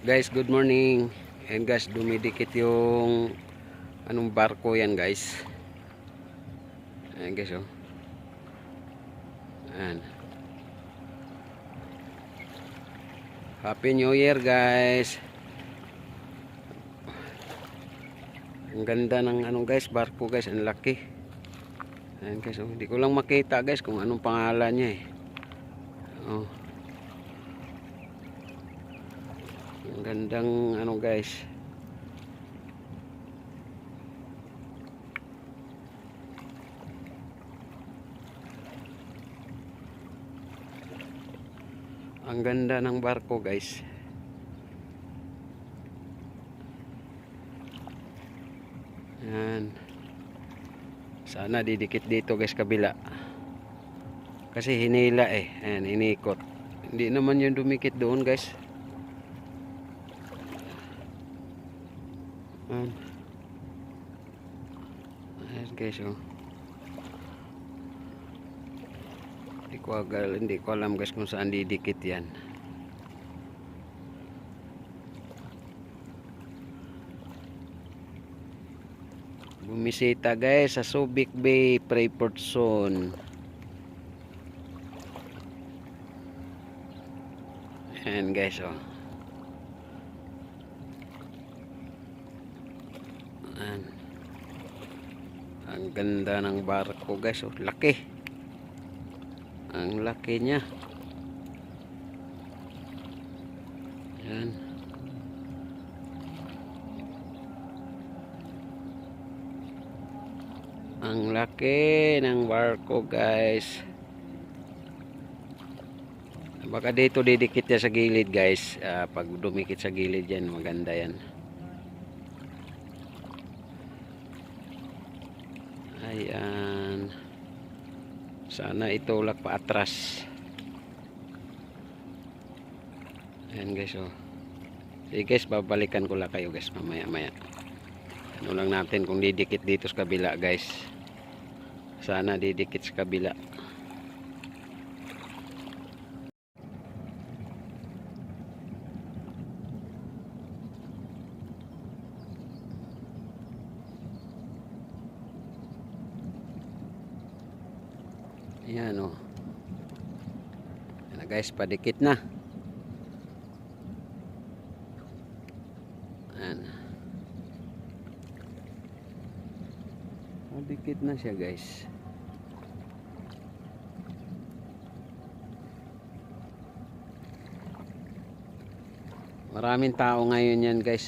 Guys, good morning. And guys, dumidikit yung anong barko yan, guys. Ayan guys, oh. Ayan. Happy New Year, guys. Ang ganda ng anong guys, barko guys, ang laki. Ayan guys, oh. Hindi ko lang makita guys kung anong pangalan niya eh. Oh. Ang gandang ano guys. Ang ganda ng barko guys. Yan. Sana didikit dito guys kabila. Kasi hinila eh. Ayan, inikot. Hindi naman yung dumikit doon guys. Ayan. Ayan guys, oh. Hindi ko alam guys kung saan didikit yan. Bumisita guys sa Subic Bay, Freeport Zone. Ayan guys, oh. Ayan. Ang ganda ng barko guys, oh. Laki. Ang laki niya. Ayan. Ang laki ng barko guys. Baka dito didikit niya sa gilid guys. Pag dumikit sa gilid yan, maganda yan. Ayan. Sana itulak pa atras. Ayan guys, oh. Sige guys, babalikan ko lang kayo guys mamaya maya. Ano lang natin kung didikit dito sa kabila guys. Sana didikit sa kabila. Ayan, oh. Ayan na guys, padikit na. Ayan. Padikit na siya guys. Maraming tao ngayon yan guys.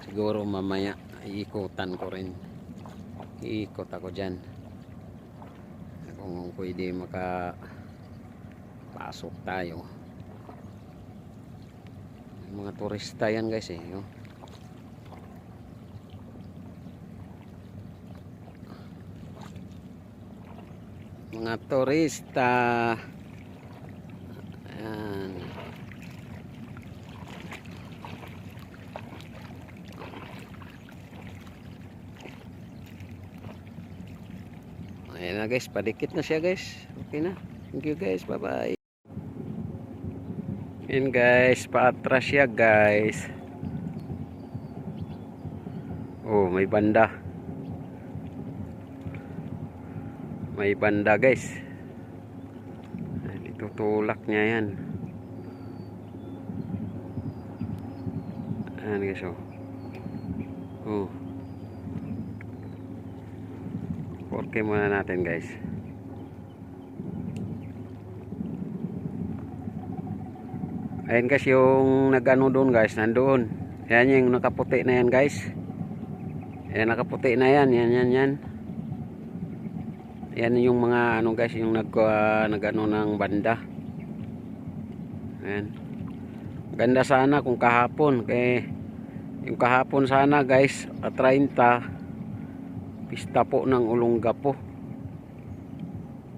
Siguro mamaya iikutan ko rin. Iikot ako dyan. Kung pwede makapasok tayo. Mga turista yan guys eh. Oh. Mga turista. Ayan. Ayan na guys, padikit na siya guys. Okay na. Thank you guys, bye bye. Ayan guys, paatras siya guys. Oh, may banda. May banda guys. Itutulak niya yan. Ayan guys, oh. Oh. 4K muna natin guys. Ayan guys, yung nagano doon guys, nandoon. Ayan yung nakaputi na yan guys. Ayan, nakaputi na yan. Yan. Ayan yung mga ano guys, yung nagano ng banda. Ayan. Ganda sana kung kahapon. Yung kahapon sana guys, 30. Pista po ng Olongapo.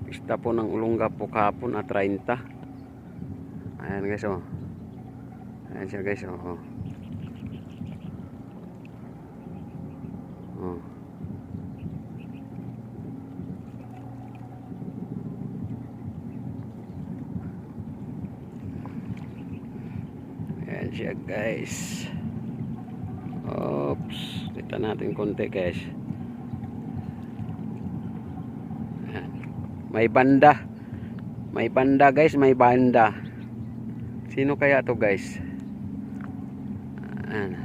Pista po ng Olongapo kahapon 30. Ayan guys, oh. Ayan siya guys, oh. Oh. Ayan Ayan siya guys. Oops, kita natin konti guys. Ayan. May banda. May banda guys, may banda. Sino kaya to guys? Ayan.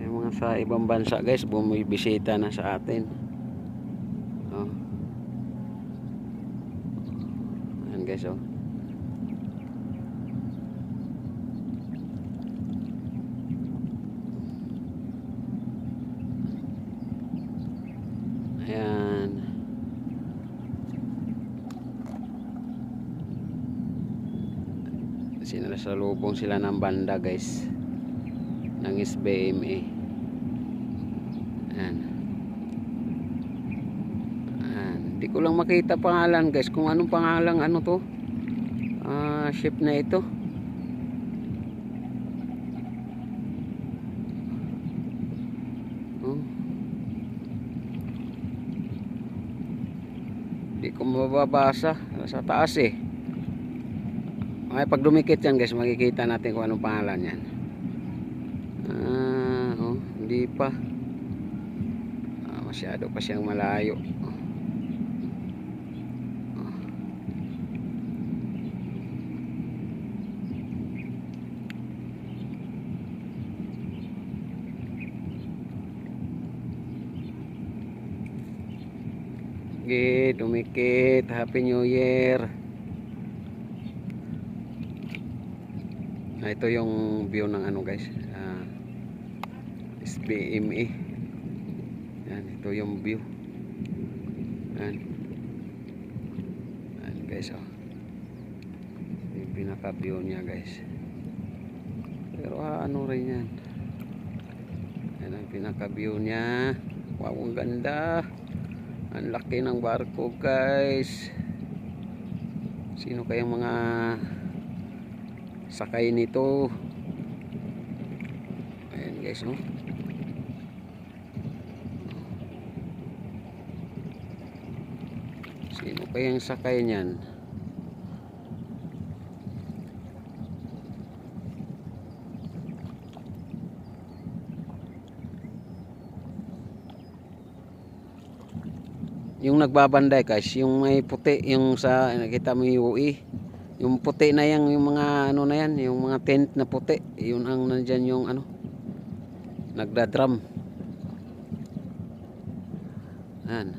Yung mga sa ibang bansa guys, bumibisita na sa atin. Oh. Ayan guys, oh. Ayan. Sinasalubong sila ng banda guys, ng SBMA. Ayan. Ayan. Hindi ko lang makita pangalan guys, kung anong pangalan, ano to, ship na ito. Oh. Hindi ko mababasa sa taas eh. Ay, pag dumikit yan guys, makikita natin kung anong pangalan yan. Oh, hindi pa. Masyado pa siyang malayo. Okay, dumikit. Happy New Year. Ito yung view ng ano guys, SBMA. Yan, ito yung view. Yan. Yan guys, oh. Yung pinaka view niya guys. Pero ano rin yan. Yan ang pinaka view niya. Wow, ang ganda. Ang laki ng barko guys. Sino kayang mga sakay nito? Ayan guys, no? Sino kayang sakay niyan? Yung nagbabanday guys, yung may puti, yung sa nakita mo yung UE, yung puti na yan, yung mga ano na yan, yung mga tent na puti, yun ang nandyan yung ano, nagdadrum. Yan.